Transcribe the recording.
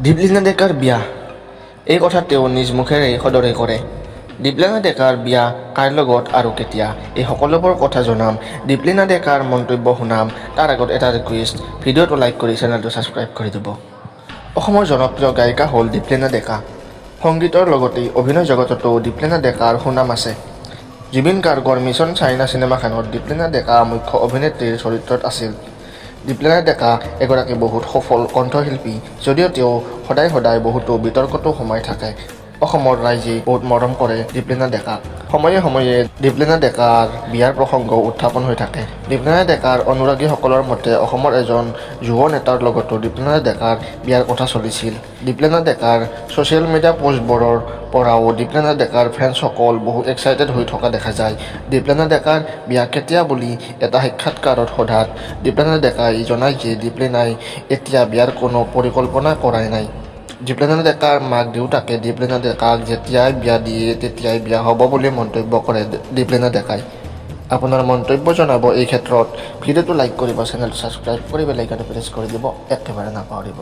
দীপলিনা ডেকাৰ বিয়া, এই কথা তেওঁ নিজ মুখেৰে সদৰে কৰে। দীপলিনা ডেকাৰ বিয়া কাৰ লগত আৰু কেতিয়া, এই সকলোবোৰ কথা জনাম। দীপলিনা ডেকাৰ মন্তব্য শুনাম। তাৰ আগত এটা ৰিকুৱেষ্ট, ভিডিঅ'টো লাইক কৰি চেনেলটো ছাবস্ক্ৰাইব কৰি দিব। অসমৰ জনপ্ৰিয় গায়িকা হ'ল দীপলিনা ডেকা। সংগীতৰ লগতেই অভিনয় জগততো দীপলিনা ডেকাৰ সুনাম আছে। জুবিন গাৰ্গৰ মিছন চাইনা চিনেমাখনত দীপলিনা ডেকা মুখ্য অভিনেত্ৰীৰ চৰিত্ৰত আছিল। দীপলিনা ডেকা এগৰাকী বহুত সফল কণ্ঠশিল্পী, যদিও তেওঁ সদায় বহুতো বিতৰ্কতো সোমাই থাকে। অসমৰ ৰাইজে বহুত মৰম কৰে দীপলিনা ডেকাক। সময়ে সময়ে দীপলিনা ডেকাৰ বিয়াৰ প্ৰসংগ উত্থাপন হৈ থাকে। দীপলিনা ডেকাৰ অনুৰাগীসকলৰ মতে অসমৰ এজন যুৱ নেতাৰ লগতো দীপলিনা ডেকাৰ বিয়াৰ কথা চলিছিল। দীপলিনা ডেকাৰ ছ'চিয়েল মিডিয়া পোষ্টবোৰৰ পৰাও দীপলিনা ডেকাৰ ফেন্সসকল বহু এক্সাইটেড হৈ থকা দেখা যায়। দীপলিনা ডেকাৰ বিয়া কেতিয়া বুলি এটা সাক্ষাৎকাৰত সোধাত দীপলিনা ডেকাই জনায় যে দীপলিনাই এতিয়া বিয়াৰ কোনো পৰিকল্পনা কৰাই নাই। দীপলিনা ডেকাৰ মাক দেউতাকে দীপলিনা ডেকাক যেতিয়াই বিয়া দিয়ে তেতিয়াই বিয়া হ'ব বুলি মন্তব্য কৰে দীপলিনা ডেকাই। আপোনাৰ মন্তব্য জনাব এই ক্ষেত্ৰত। ভিডিঅ'টো লাইক কৰিব, চেনেলটো ছাবস্ক্ৰাইব কৰি বেল আইকনটো প্ৰেছ কৰি দিব, একেবাৰে নাপাহৰিব।